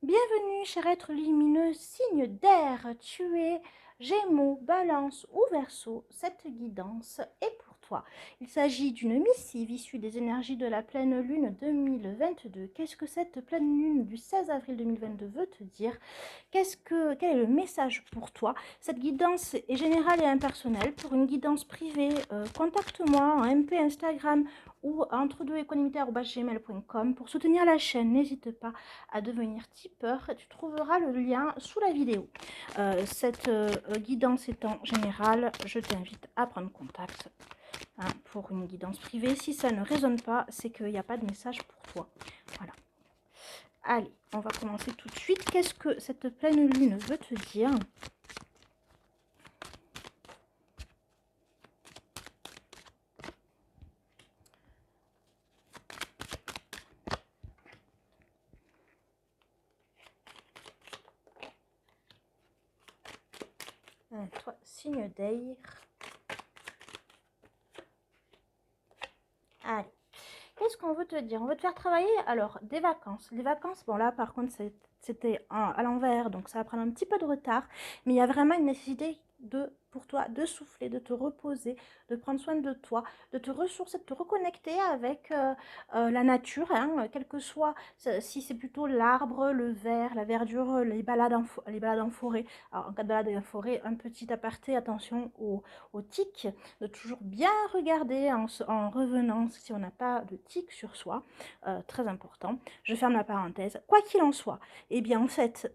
Bienvenue, cher être lumineux, signe d'air, tu es Gémeaux, Balance ou Verseau. Cette guidance est pour toi. Il s'agit d'une missive issue des énergies de la pleine lune 2022. Qu'est-ce que cette pleine lune du 16 avril 2022 veut te dire? Quel est le message pour toi? Cette guidance est générale et impersonnelle. Pour une guidance privée, contacte-moi en MP Instagram ou entre2économitaire@gmail.com. Pour soutenir la chaîne, n'hésite pas à devenir tipeur. Tu trouveras le lien sous la vidéo. Cette guidance étant générale, je t'invite à prendre contact pour une guidance privée. Si ça ne résonne pas, c'est qu'il n'y a pas de message pour toi. Voilà. Allez, on va commencer tout de suite. Qu'est-ce que cette pleine lune veut te dire? Toi, signe d'air. Allez. Qu'est-ce qu'on veut te dire? On veut te faire travailler, alors, des vacances. Les vacances, bon là, par contre, c'était à l'envers, donc ça va prendre un petit peu de retard. Mais il y a vraiment une nécessité pour toi de souffler, de te reposer, de prendre soin de toi, de te ressourcer, de te reconnecter avec la nature, hein, quel que soit, si c'est plutôt l'arbre, le vert, la verdure, les balades en forêt. Alors, en cas de balade en forêt, un petit aparté, attention aux tiques, de toujours bien regarder en revenant si on n'a pas de tiques sur soi, très important. Je ferme la parenthèse. Quoi qu'il en soit, eh bien en fait,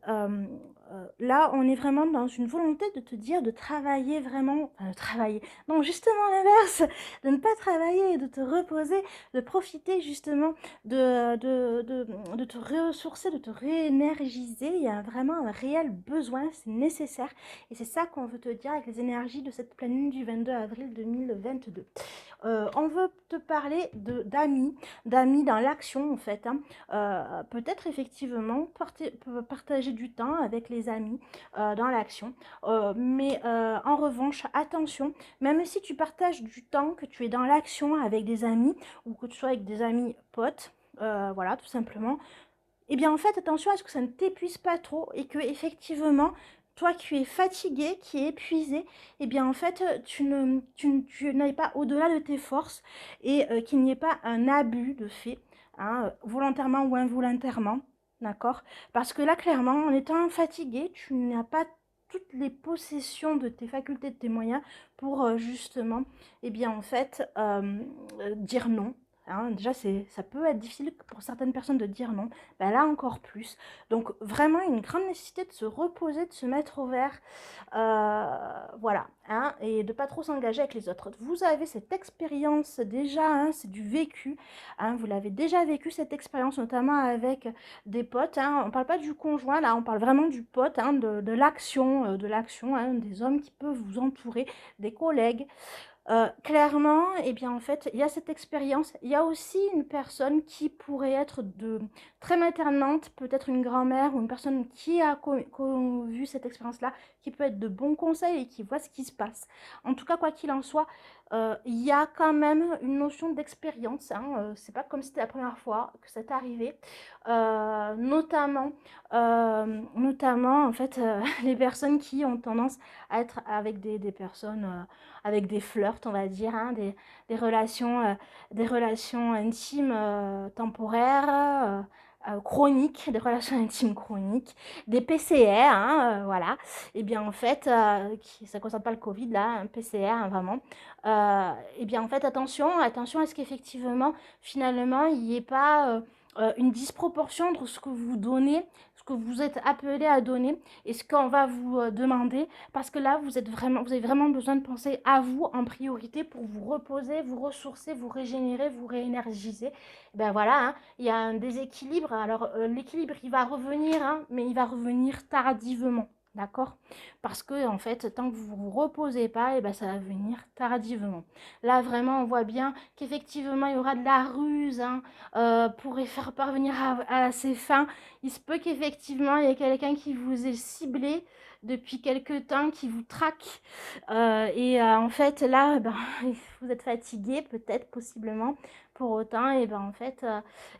là on est vraiment dans une volonté de te dire de travailler vraiment, enfin de travailler, non justement l'inverse, de ne pas travailler, de te reposer, de profiter justement de te ressourcer, de te réénergiser. Il y a vraiment un réel besoin, c'est nécessaire et c'est ça qu'on veut te dire avec les énergies de cette pleine lune du 22 avril 2022. On veut te parler d'amis dans l'action en fait. Hein. Peut-être effectivement partager du temps avec les amis dans l'action. Mais en revanche, attention, même si tu partages du temps, que tu es dans l'action avec des amis ou que tu sois avec des amis potes, voilà, tout simplement, eh bien en fait attention à ce que ça ne t'épuise pas trop et que effectivement toi qui es fatigué, qui es épuisé, eh bien en fait tu n'ailles pas au-delà de tes forces et qu'il n'y ait pas un abus de fait, hein, volontairement ou involontairement, d'accord? Parce que là clairement en étant fatigué, tu n'as pas toutes les possessions de tes facultés, de tes moyens pour justement, eh bien en fait dire non. Hein, déjà, ça peut être difficile pour certaines personnes de dire non. Ben là, encore plus. Donc, vraiment, une grande nécessité de se reposer, de se mettre au vert. Voilà. Hein, et de pas trop s'engager avec les autres. Vous avez cette expérience déjà, hein, c'est du vécu. Hein, vous l'avez déjà vécu, cette expérience, notamment avec des potes. Hein, on parle pas du conjoint, là, on parle vraiment du pote, hein, de l'action, hein, des hommes qui peuvent vous entourer, des collègues. Clairement, eh bien, en fait, il y a cette expérience. Il y a aussi une personne qui pourrait être très maternante, peut-être une grand-mère ou une personne qui a vu cette expérience-là, qui peut être de bons conseils et qui voit ce qui se passe. En tout cas, quoi qu'il en soit, il y a quand même une notion d'expérience. Hein, c'est pas comme si c'était la première fois que ça t'est arrivé. Notamment, en fait, les personnes qui ont tendance à être avec des personnes avec des flirts, on va dire, hein, des relations intimes temporaires, chroniques, des relations intimes chroniques, des PCR, hein, voilà. Et bien en fait, ça ne concerne pas le Covid là, un PCR hein, vraiment. Et bien en fait, attention à ce qu'effectivement, finalement, il n'y ait pas une disproportion entre ce que vous donnez, ce que vous êtes appelé à donner et ce qu'on va vous demander, parce que là, vous avez vraiment besoin de penser à vous en priorité pour vous reposer, vous ressourcer, vous régénérer, vous réénergiser. Ben voilà, hein, il y a un déséquilibre. Alors l'équilibre, il va revenir, hein, mais il va revenir tardivement. D'accord? Parce que en fait, tant que vous ne vous reposez pas, et ben, ça va venir tardivement. Là, vraiment, on voit bien qu'effectivement, il y aura de la ruse hein, pour y faire parvenir à ses fins. Il se peut qu'effectivement, il y ait quelqu'un qui vous ait ciblé depuis quelque temps, qui vous traque. En fait, là, ben, vous êtes fatigué, peut-être, possiblement. Pour autant, et ben, en fait,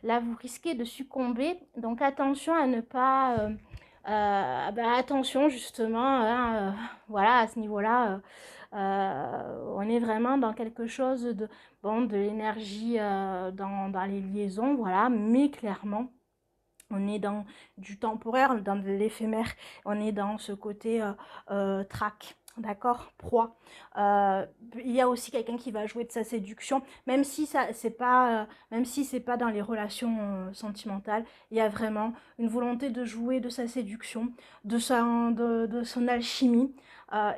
là, vous risquez de succomber. Donc, attention à ne pas... bah, attention justement, hein, voilà, à ce niveau-là, on est vraiment dans quelque chose de, bon, de l'énergie dans les liaisons, voilà, mais clairement, on est dans du temporaire, dans de l'éphémère, on est dans ce côté trac. D'accord, proie. Il y a aussi quelqu'un qui va jouer de sa séduction, même si ça c'est pas, même si c'est pas dans les relations sentimentales. Il y a vraiment une volonté de jouer de sa séduction, de son alchimie.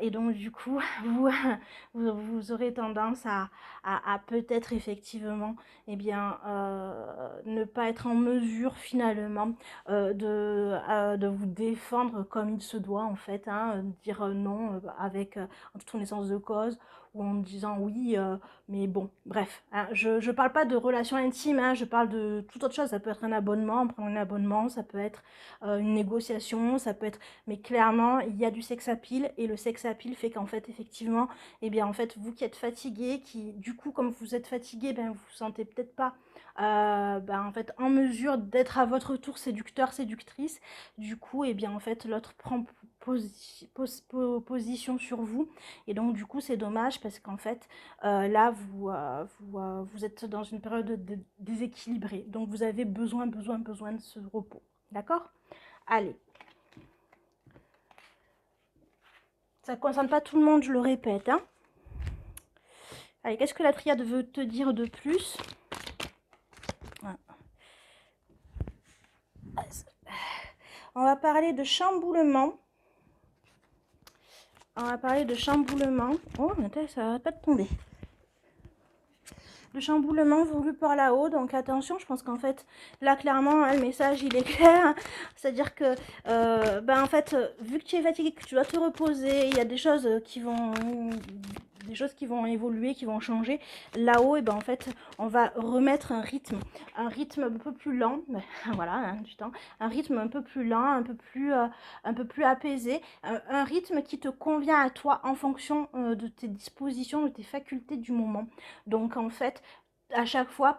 Et donc du coup, vous aurez tendance à peut-être effectivement, eh bien, ne pas être en mesure finalement de vous défendre comme il se doit en fait, hein, dire non avec en toute connaissance de cause ou en disant oui, mais bon, bref, hein, je parle pas de relations intimes, hein, je parle de toute autre chose, ça peut être un abonnement, prendre un abonnement, ça peut être une négociation, ça peut être, mais clairement, il y a du sex appeal et le sex appeal fait qu'en fait, effectivement, eh bien en fait, vous qui êtes fatigué, qui du coup, comme vous êtes fatigué, ben vous vous sentez peut-être pas en fait en mesure d'être à votre tour séducteur, séductrice. Du coup, et bien en fait l'autre prend position sur vous et donc du coup c'est dommage parce qu'en fait là vous êtes dans une période déséquilibrée, donc vous avez besoin de ce repos, d'accord? Allez, ça ne concerne pas tout le monde, je le répète, hein. Allez, qu'est-ce que la triade veut te dire de plus? On va parler de chamboulement. On va parler de chamboulement. Oh, mais ça va pas de tomber. Le chamboulement voulu par là-haut, donc attention, je pense qu'en fait, là, clairement, hein, le message, il est clair. C'est-à-dire que, en fait, vu que tu es fatigué, que tu dois te reposer, il y a des choses qui vont... des choses qui vont évoluer, qui vont changer. Là-haut, et ben en fait, on va remettre un rythme un peu plus lent, voilà, hein, du temps, un rythme un peu plus lent, un peu plus apaisé, un rythme qui te convient à toi en fonction de tes dispositions, de tes facultés du moment. Donc en fait, à chaque fois,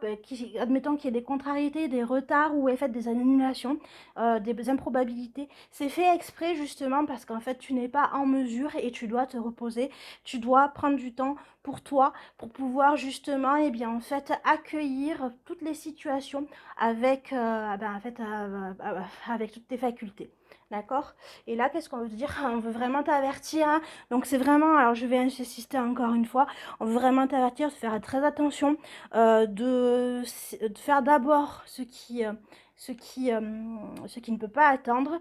admettons qu'il y ait des contrariétés, des retards ou en fait des annulations, des improbabilités, c'est fait exprès justement parce qu'en fait tu n'es pas en mesure et tu dois te reposer, tu dois prendre du temps pour toi, pour pouvoir justement et bien en fait accueillir toutes les situations avec, avec toutes tes facultés. D'accord? Et là, qu'est-ce qu'on veut dire? On veut vraiment t'avertir, hein. Donc c'est vraiment, alors je vais insister encore une fois, on veut vraiment t'avertir de faire très attention, de faire d'abord ce qui ne peut pas attendre,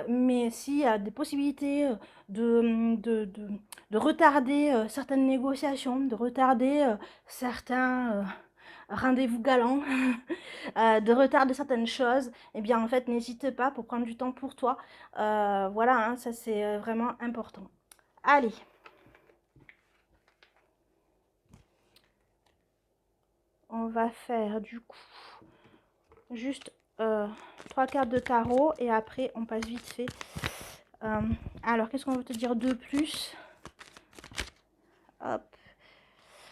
mais s'il y a des possibilités de, de, de, de retarder certaines négociations, de retarder certains rendez-vous galants, de retarder certaines choses, eh bien en fait n'hésite pas pour prendre du temps pour toi. Voilà, hein, ça c'est vraiment important. Allez. On va faire du coup juste 3 cartes de tarot et après on passe vite fait. Alors qu'est-ce qu'on veut te dire de plus? Hop.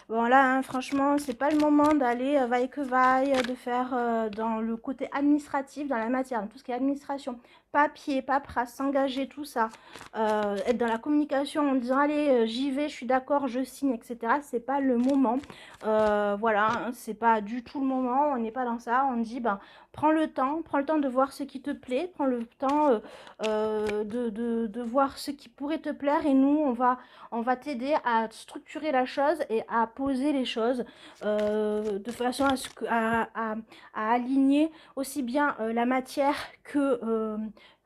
Bon là, hein, franchement, c'est pas le moment d'aller vaille que vaille, de faire dans le côté administratif, dans la matière, dans tout ce qui est administration, papier, paperasse, s'engager, tout ça, être dans la communication en disant allez, j'y vais, je suis d'accord, je signe, etc. C'est pas le moment. Voilà, hein, c'est pas du tout le moment. On n'est pas dans ça. On dit ben prends le temps de voir ce qui te plaît, prends le temps de voir ce qui pourrait te plaire et nous on va t'aider à structurer la chose et à poser les choses de façon à aligner aussi bien la matière que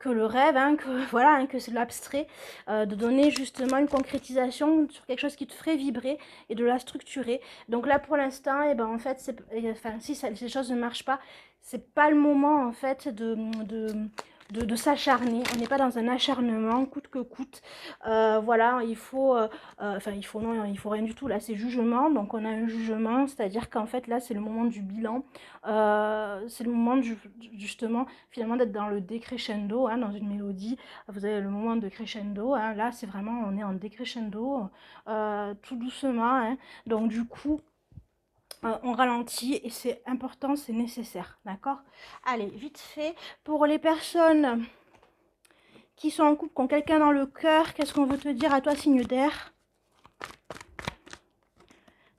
le rêve, hein, que voilà, hein, que c'est l'abstrait, de donner justement une concrétisation sur quelque chose qui te ferait vibrer et de la structurer. Donc là pour l'instant, et ben en fait, si ces choses ne marchent pas, c'est pas le moment en fait de s'acharner. On n'est pas dans un acharnement coûte que coûte. Voilà, il faut, enfin il faut non, il faut rien du tout. Là, c'est jugement. Donc on a un jugement, c'est-à-dire qu'en fait là, c'est le moment du bilan. C'est le moment justement finalement d'être dans le décrescendo, hein, dans une mélodie. Vous avez le moment de crescendo. Hein, là, c'est vraiment on est en décrescendo, tout doucement. Hein, donc du coup on ralentit et c'est important, c'est nécessaire, d'accord? Allez, vite fait, pour les personnes qui sont en couple, qui ont quelqu'un dans le cœur, qu'est-ce qu'on veut te dire à toi, signe d'air?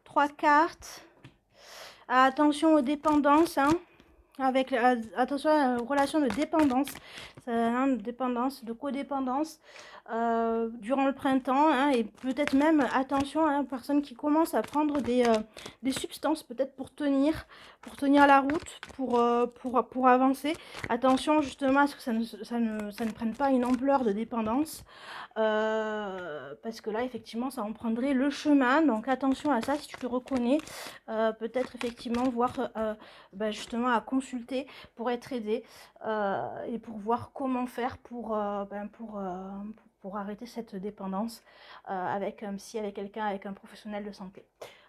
3 cartes. Attention aux dépendances, hein, avec attention aux relations de dépendance, hein, de dépendance, de codépendance durant le printemps, hein, et peut-être même attention aux personnes qui commencent à prendre des substances peut-être pour tenir la route, pour avancer. Attention justement à ce que ça ne prenne pas une ampleur de dépendance. Parce que là effectivement ça en prendrait le chemin, donc attention à ça si tu te reconnais, peut-être effectivement voir justement à consulter pour être aidé et pour voir comment faire pour arrêter cette dépendance avec un psy, avec quelqu'un, avec un professionnel de santé.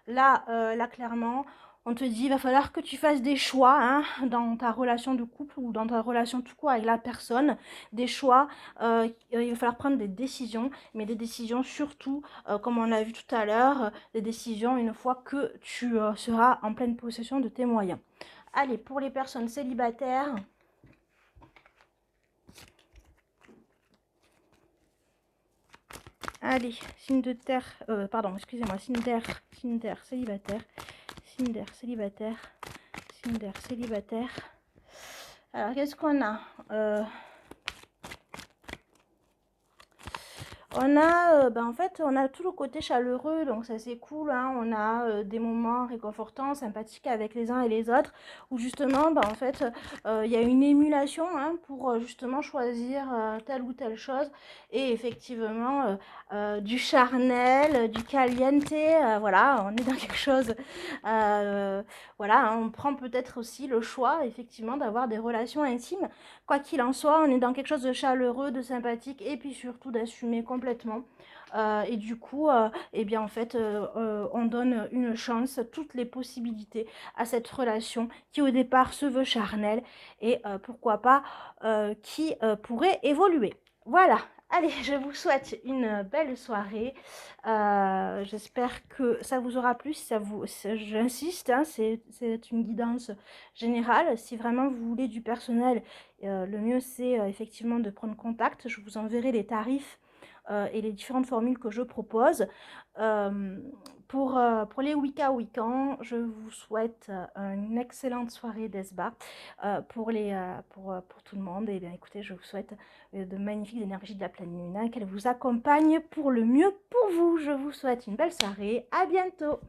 Là, là clairement, on te dit, il va falloir que tu fasses des choix, hein, dans ta relation de couple ou dans ta relation tout court avec la personne. Des choix, il va falloir prendre des décisions, mais des décisions surtout, comme on l'a vu tout à l'heure, des décisions une fois que tu seras en pleine possession de tes moyens. Allez, pour les personnes célibataires, allez, signe de terre, pardon, excusez-moi, signe d'air célibataire, signe d'air célibataire, signe d'air célibataire. Alors, qu'est-ce qu'on a on a, en fait, on a tout le côté chaleureux, donc ça c'est cool, hein. On a des moments réconfortants, sympathiques avec les uns et les autres, où justement, en fait, il y a une émulation, hein, pour justement choisir telle ou telle chose, et effectivement, du charnel, du caliente, voilà, on est dans quelque chose, voilà, hein, on prend peut-être aussi le choix, effectivement, d'avoir des relations intimes. Quoi qu'il en soit, on est dans quelque chose de chaleureux, de sympathique, et puis surtout d'assumer complètement. Et du coup, eh bien en fait, on donne une chance, toutes les possibilités à cette relation qui au départ se veut charnelle et pourquoi pas qui pourrait évoluer. Voilà. Allez, je vous souhaite une belle soirée. J'espère que ça vous aura plu. Si ça vous, j'insiste, hein, c'est une guidance générale. Si vraiment vous voulez du personnel, le mieux c'est effectivement de prendre contact. Je vous enverrai les tarifs et les différentes formules que je propose. Pour les Wicca Weekends, je vous souhaite une excellente soirée d'Esba pour tout le monde. Et bien écoutez, je vous souhaite de magnifiques énergies de la pleine lune, hein, qu'elle vous accompagne pour le mieux pour vous. Je vous souhaite une belle soirée. À bientôt.